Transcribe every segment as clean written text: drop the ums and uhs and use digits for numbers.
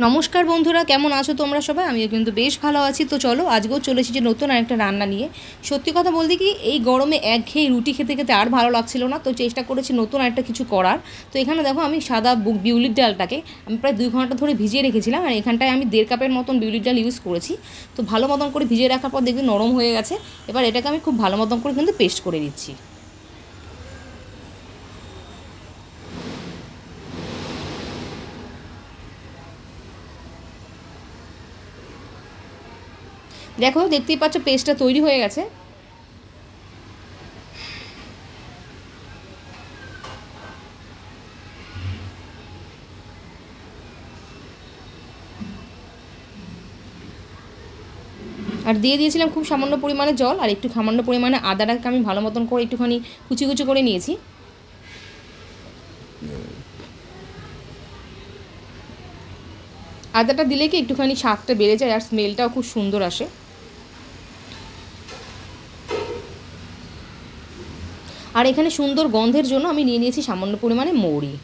নমস্কার বন্ধুরা, কেমন আছো তোমরা সবাই? আমিও কিন্তু বেশ ভালো আছি। তো চলো আজকেও চলে এসেছি নতুন আরেকটা রান্না নিয়ে। সত্যি কথা বলতে কি, এই গরমে একঘেয়ে রুটি খেতে খেতে আর ভালো লাগছিল না, তো চেষ্টা করেছি নতুন আরেকটা কিছু করার। তো এখানে দেখো, আমি সাদা বিউলির ডালটাকে আমি প্রায় 2 ঘন্টা ধরে ভিজিয়ে রেখেছিলাম, আর এখানটায় আমি 1.5 কাপের মতন বিউলির ডাল ইউজ করেছি। তো ভালো মতন করে ভিজিয়ে রাখার পর দেখবি নরম হয়ে গেছে। এবার এটাকে আমি খুব ভালো মতন করে কিন্তু পেস্ট করে দিচ্ছি। দেখো, দেখতেই পাচ্ছ পেস্টটা তৈরি হয়ে গেছে। আর দিয়ে দিয়েছিলাম খুব সামান্য পরিমাণে জল, আর একটু সামান্য পরিমাণে আদাটাকে আমি ভালো মতন করে একটুখানি কুচি কুচি করে নিয়েছি। আদাটা দিলে কি একটুখানি স্বাদটা বেড়ে যায়, আর স্মেলটাও খুব সুন্দর আসে। আর এখানে সুন্দর গন্ধের জন্য আমি নিয়ে নিয়েছি সামান্য পরিমাণে মৌরি।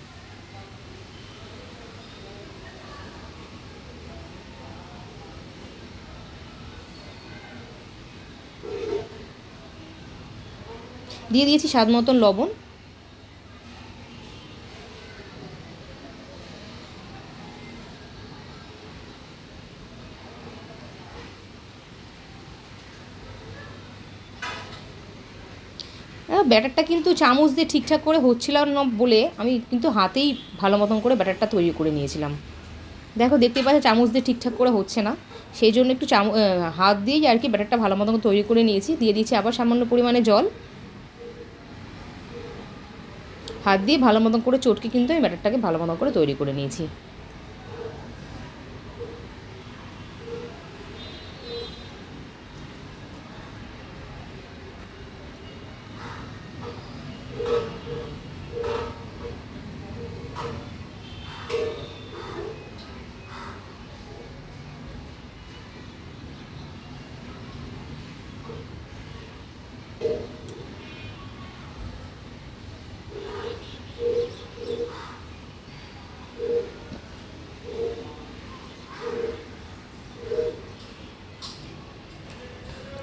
দিয়ে দিয়েছি স্বাদ মতন লবণ। ব্যাটারটা কিন্তু চামচ দিয়ে ঠিকঠাক করে হচ্ছিল না বলে আমি কিন্তু হাতেই ভালো মতন করে ব্যাটারটা তৈরি করে নিয়েছিলাম। দেখো, দেখতে পাচ্ছ চামচ দিয়ে ঠিকঠাক করে হচ্ছে না, সেই জন্য একটু হাত দিয়েই আর কি ব্যাটারটা ভালো মতন তৈরি করে নিয়েছি। দিয়ে দিয়েছি আবার সামান্য পরিমাণে জল। হাত দিয়ে ভালো মতন করে চটকে কিন্তু আমি ব্যাটারটাকে ভালো মতন করে তৈরি করে নিয়েছি।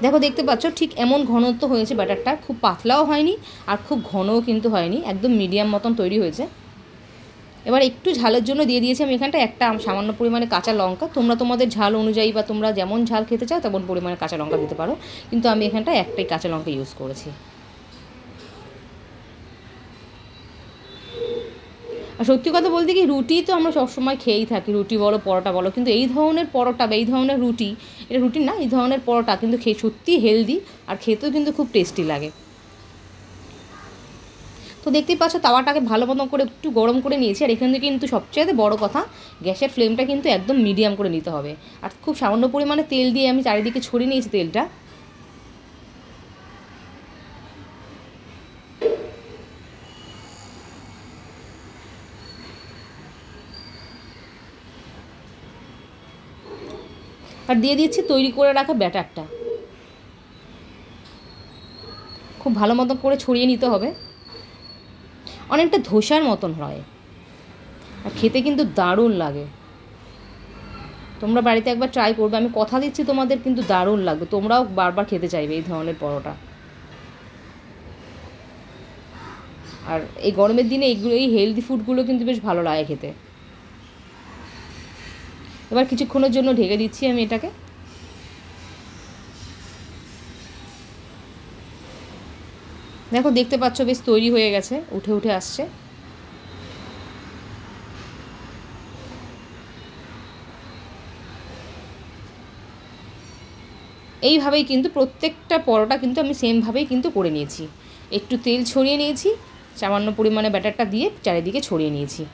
দেখো, দেখতে পাচ্ছ ঠিক এমন ঘনত্ব হয়েছে ব্যাটারটা, খুব পাতলাও হয়নি আর খুব ঘনও কিন্তু হয়নি, একদম মিডিয়াম মতন তৈরি হয়েছে। এবার একটু ঝালের জন্য দিয়ে দিয়েছি আমি এখানটা একটা সামান্য পরিমাণে কাঁচা লঙ্কা। তোমরা তোমাদের ঝাল অনুযায়ী বা তোমরা যেমন ঝাল খেতে চাও তেমন পরিমাণে কাঁচা লঙ্কা দিতে পারো, কিন্তু আমি এখানটা একটাই কাঁচা লঙ্কা ইউজ করেছি। আর সত্যি কথা বলতে কি, রুটি তো আমরা সবসময় খেয়েই থাকি, রুটি বলো পরোটা বলো, কিন্তু এই ধরনের পরোটা বা এই ধরনের রুটি, এটা রুটি না, এই ধরনের পরোটা কিন্তু খেয়ে সত্যিই হেলদি, আর খেতেও কিন্তু খুব টেস্টি লাগে। তো দেখতেই পাচ্ছ তাওয়াটাকে ভালো মতন করে একটু গরম করে নিয়েছি। আর এখান থেকে কিন্তু সবচেয়ে বড় কথা, গ্যাসের ফ্লেমটা কিন্তু একদম মিডিয়াম করে নিতে হবে। আর খুব সামান্য পরিমাণে তেল দিয়ে আমি চারিদিকে ছড়িয়ে নিয়েছি তেলটা। আর দিয়ে দিচ্ছি তৈরি করে রাখা ব্যাটারটা, খুব ভালো মতন করে ছড়িয়ে নিতে হবে। অনেকটা ধোসার মতন হয়, আর খেতে কিন্তু দারুণ লাগে। তোমরা বাড়িতে একবার ট্রাই করবে, আমি কথা দিচ্ছি তোমাদের কিন্তু দারুণ লাগবে, তোমরাও বারবার খেতে চাইবে এই ধরনের পরোটা। আর এই গরমের দিনে এইগুলো, এই হেলদি ফুডগুলো কিন্তু বেশ ভালো লাগে খেতে। এবার কিছুক্ষণের জন্য ঢেকে দিচ্ছি আমি এটাকে। দেখো, দেখতে পাচ্ছ বেশ তৈরি হয়ে গেছে, উঠে উঠে আসছে। এইভাবেই কিন্তু প্রত্যেকটা পরোটা কিন্তু আমি সেমভাবেই কিন্তু করে নিয়েছি। একটু তেল ছড়িয়ে নিয়েছি, সামান্য পরিমাণে ব্যাটারটা দিয়ে চারিদিকে ছড়িয়ে নিয়েছি।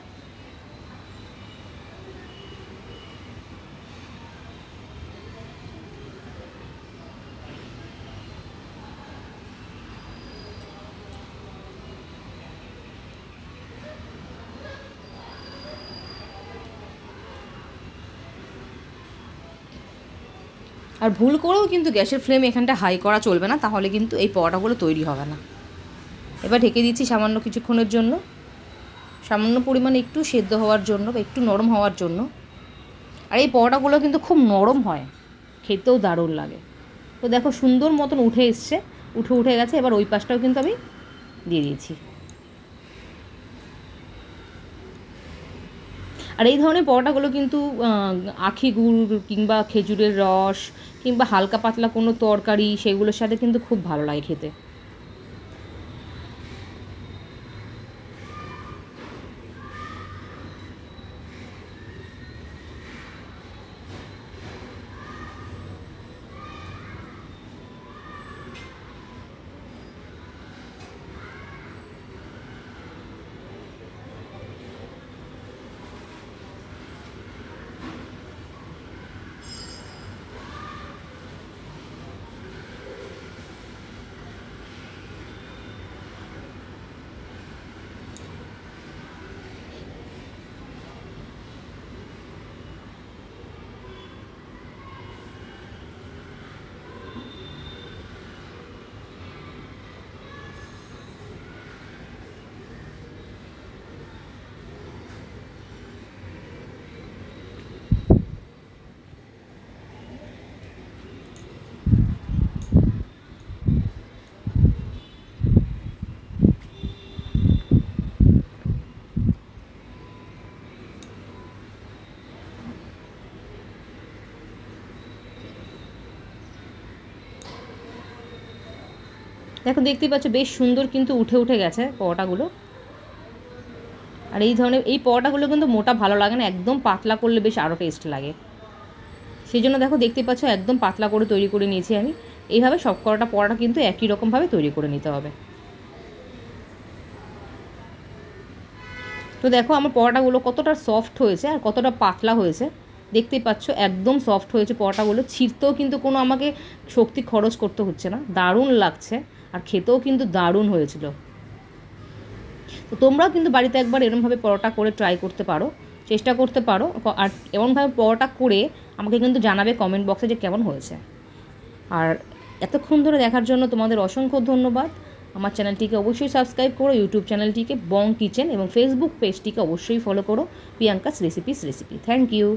আর ভুল করেও কিন্তু গ্যাসের ফ্লেম এখানটা হাই করা চলবে না, তাহলে কিন্তু এই পরোটাগুলো তৈরি হবে না। এবার ঢেকে দিচ্ছি সামান্য কিছুক্ষণের জন্য, সামান্য পরিমাণে একটু সেদ্ধ হওয়ার জন্য বা একটু নরম হওয়ার জন্য। আর এই পরোটাগুলো কিন্তু খুব নরম হয়, খেতেও দারুণ লাগে। তো দেখো সুন্দর মতন উঠে এসছে, উঠে গেছে। এবার ওই পাশটাও কিন্তু আমি দিয়ে দিয়েছি। আর এই ধরনের পরোটাগুলো কিন্তু আখি গুড় কিংবা খেজুরের রস কিংবা হালকা পাতলা কোনো তরকারি সেগুলোর সাথে কিন্তু খুব ভালো লাগে খেতে। দেখো দেখতেই পাচ্ছ বেশ সুন্দর কিন্তু উঠে গেছে পরোটাগুলো। আর এই ধরনের এই পরোটাগুলো কিন্তু মোটা ভালো লাগে না, একদম পাতলা করলে বেশ আরও টেস্ট লাগে। সেই জন্য দেখো দেখতেই পাচ্ছ একদম পাতলা করে তৈরি করে নিয়েছি আমি। এইভাবে সব কটা পরোটা কিন্তু একই রকমভাবে তৈরি করে নিতে হবে। তো দেখো আমার পরোটাগুলো কতটা সফট হয়েছে আর কতটা পাতলা হয়েছে, দেখতেই পাচ্ছ একদম সফট হয়েছে পরোটাগুলো। ছিঁড়তেও কিন্তু কোনো আমাকে শক্তি খরচ করতে হচ্ছে না, দারুণ লাগছে আর খেতেও কিন্তু দারুণ হয়েছিল। তো তোমরাও কিন্তু বাড়িতে একবার এরমভাবে পরোটা করে ট্রাই করতে পারো, চেষ্টা করতে পারো। আর এমনভাবে পরোটা করে আমাকে কিন্তু জানাবে কমেন্ট বক্সে যে কেমন হয়েছে। আর এতক্ষণ ধরে দেখার জন্য তোমাদের অসংখ্য ধন্যবাদ। আমার চ্যানেলটিকে অবশ্যই সাবস্ক্রাইব করো, ইউটিউব চ্যানেলটিকে বং কিচেন, এবং ফেসবুক পেজটিকে অবশ্যই ফলো করো প্রিয়াঙ্কাস রেসিপি। Thank you.